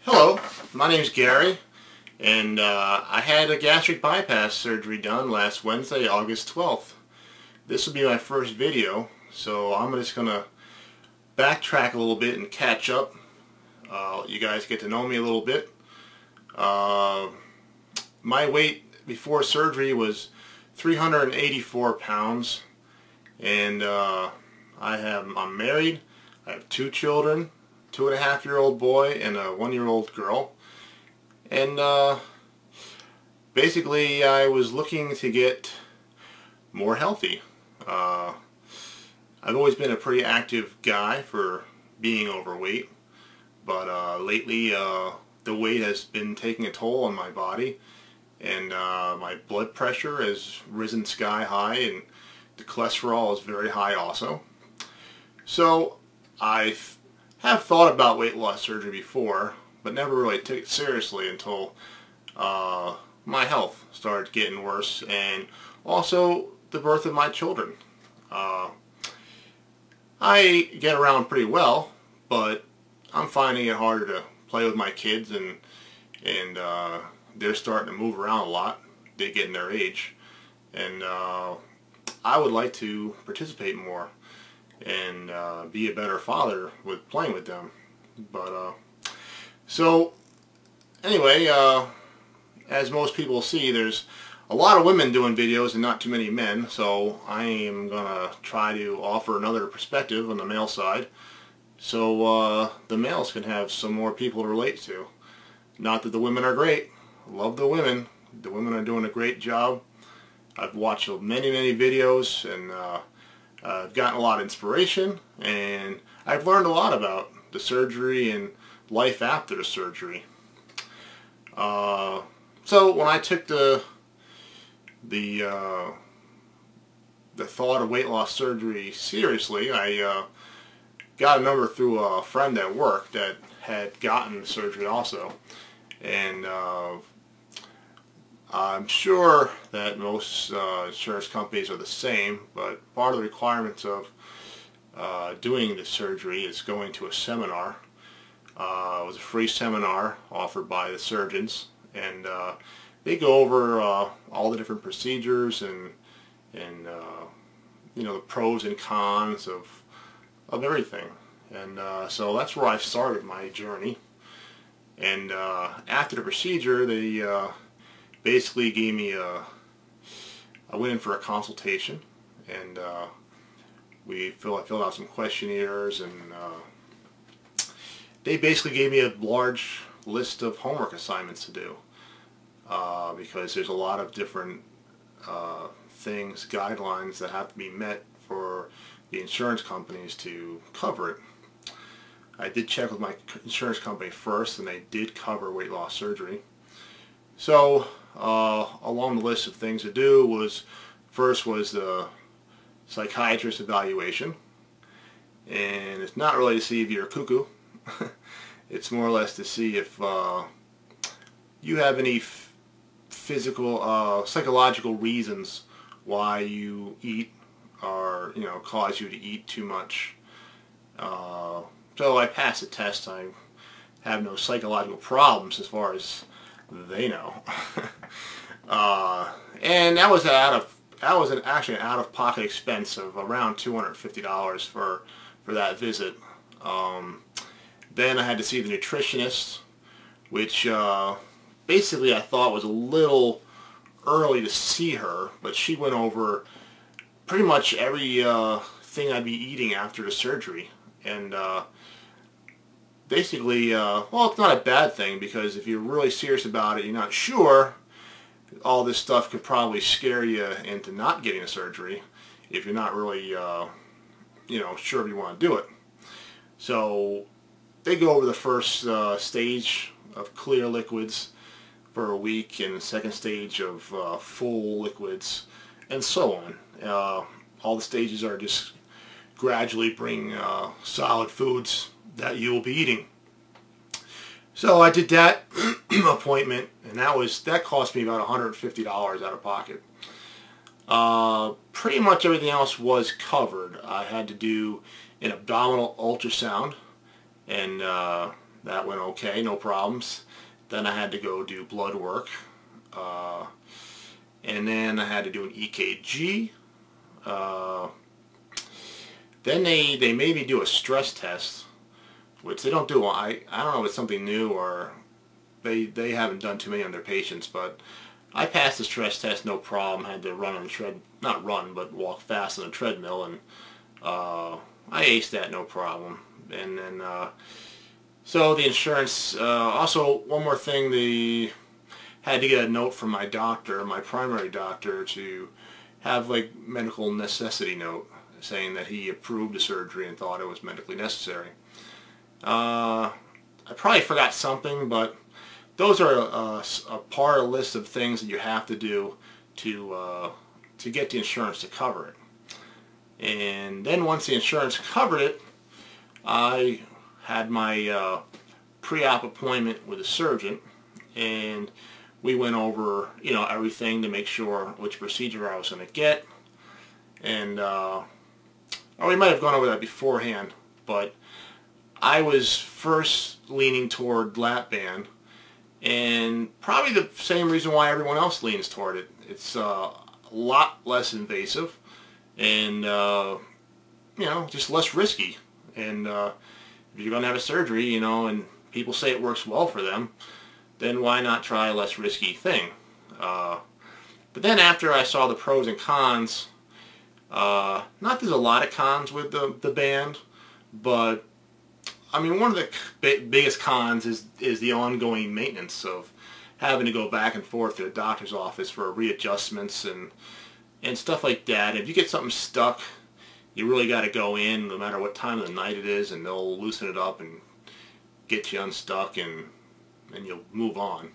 Hello, my name's Gary, and I had a gastric bypass surgery done last Wednesday, August 12th. This will be my first video, so I'm just going to backtrack a little bit and catch up. Let you guys get to know me a little bit. My weight before surgery was 384 pounds, and I'm married. I have 2 children. 2.5-year-old boy and a 1-year-old girl, and basically I was looking to get more healthy. I've always been a pretty active guy for being overweight, but lately the weight has been taking a toll on my body, and my blood pressure has risen sky high, and the cholesterol is very high also. So I have thought about weight loss surgery before, but never really took it seriously until my health started getting worse, and also the birth of my children. I get around pretty well, but I'm finding it harder to play with my kids, and they're starting to move around a lot. They get in their age, and I would like to participate more and be a better father with playing with them. But so anyway, as most people see, there's a lot of women doing videos and not too many men, so I am gonna try to offer another perspective on the male side, so the males can have some more people to relate to. Not that the women are great. Love the women. The women are doing a great job. I've watched many videos, and I've gotten a lot of inspiration, and I've learned a lot about the surgery and life after the surgery. So when I took the thought of weight loss surgery seriously, I got a number through a friend at work that had gotten the surgery also, and I'm sure that most insurance companies are the same, but part of the requirements of doing the surgery is going to a seminar. It was a free seminar offered by the surgeons, and they go over all the different procedures and you know, the pros and cons of everything. And so that's where I started my journey. And after the procedure, they basically gave me I went in for a consultation, and I filled out some questionnaires, and they basically gave me a large list of homework assignments to do, because there's a lot of different things, guidelines that have to be met for the insurance companies to cover it. I did check with my insurance company first, and they did cover weight loss surgery. So along the list of things to do was, first was the psychiatrist evaluation, and it's not really to see if you're cuckoo. It's more or less to see if you have any physical, psychological reasons why you eat, or cause you to eat too much. So I passed the test. I have no psychological problems as far as they know. And that was actually an out-of-pocket expense of around $250 for that visit. Then I had to see the nutritionist, which basically I thought was a little early to see her, but she went over pretty much every thing I'd be eating after the surgery. And basically, well, it's not a bad thing, because if you're really serious about it, you're not sure, all this stuff could probably scare you into not getting a surgery if you're not really, sure if you want to do it. So they go over the first stage of clear liquids for a week, and the second stage of full liquids, and so on. All the stages are just gradually bring solid foods that you will be eating. So I did that appointment, and that cost me about $150 out of pocket. Pretty much everything else was covered. I had to do an abdominal ultrasound, and That went okay, no problems. Then I had to go do blood work. And then I had to do an EKG. Then they made me do a stress test, which they don't do. I don't know if it's something new or they haven't done too many on their patients, but I passed the stress test no problem. Had to run on the not run, but walk fast on the treadmill, and I aced that no problem. And then so the insurance, also one more thing, they had to get a note from my doctor, my primary doctor, to have like medical necessity note saying that he approved the surgery and thought it was medically necessary. I probably forgot something, but those are a part of a list of things that you have to do to get the insurance to cover it. And then once the insurance covered it, I had my pre-op appointment with a surgeon, and we went over, you know, everything to make sure which procedure I was going to get. And or we might have gone over that beforehand, but I was first leaning toward lap band, and probably the same reason why everyone else leans toward it. It's a lot less invasive, and you know, just less risky. And if you're going to have a surgery, you know, and people say it works well for them, then why not try a less risky thing? But then after I saw the pros and cons, not there's a lot of cons with the band, but I mean, one of the biggest cons is the ongoing maintenance of having to go back and forth to the doctor's office for readjustments and stuff like that. If you get something stuck, you really got to go in no matter what time of the night it is, and they'll loosen it up and get you unstuck, and you'll move on.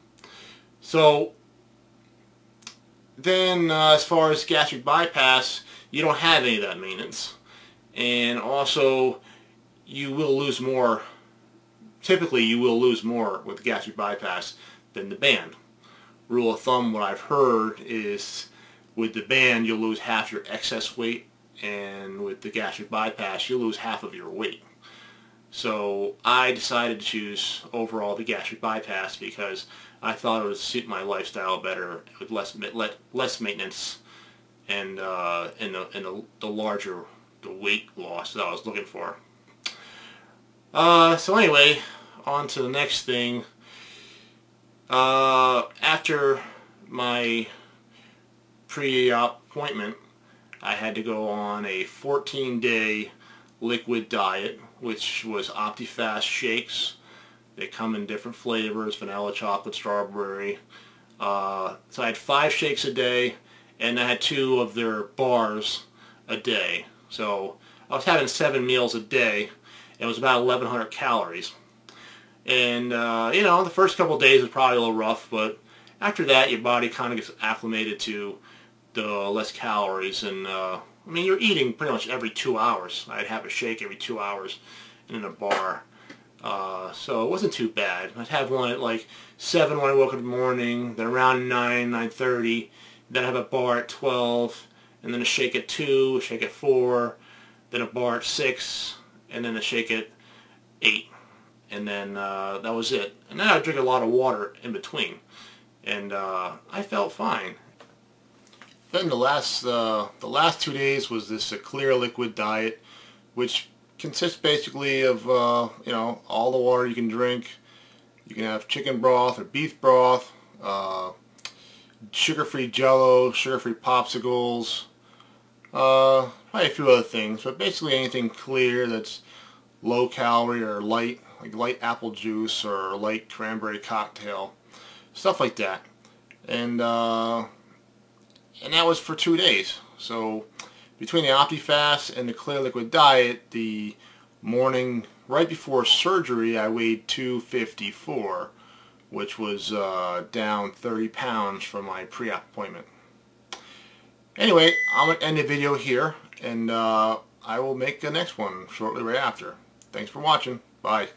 So then as far as gastric bypass, you don't have any of that maintenance, and also you will lose more. Typically you will lose more with gastric bypass than the band. Rule of thumb, what I've heard is with the band you'll lose half your excess weight, and with the gastric bypass you'll lose half of your weight. So I decided to choose overall the gastric bypass because I thought it would suit my lifestyle better with less maintenance and the larger weight loss that I was looking for. So anyway, on to the next thing. After my pre-op appointment, I had to go on a 14-day liquid diet, which was OptiFast shakes. They come in different flavors: vanilla, chocolate, strawberry. So I had 5 shakes a day, and I had 2 of their bars a day. So I was having 7 meals a day. It was about 1,100 calories. And, you know, the first couple of days was probably a little rough, but after that your body kind of gets acclimated to the less calories. And, I mean, you're eating pretty much every 2 hours. I'd have a shake every 2 hours and in a bar. So it wasn't too bad. I'd have one at like 7 when I woke up in the morning, then around 9, 9:30, then I'd have a bar at 12, and then a shake at 2, a shake at 4, then a bar at 6, and then a shake at 8, and then that was it. And then I'd drink a lot of water in between, and I felt fine. Then the last 2 days was this clear liquid diet, which consists basically of you know, all the water you can drink. You can have chicken broth or beef broth, sugar-free Jello, sugar-free popsicles. Probably a few other things, but basically anything clear that's low calorie or light, like light apple juice or light cranberry cocktail, stuff like that. And that was for 2 days. So between the OptiFast and the clear liquid diet, the morning right before surgery I weighed 254, which was down 30 pounds from my pre-op appointment. Anyway, I'm going to end the video here, and I will make the next one shortly right after. Thanks for watching. Bye.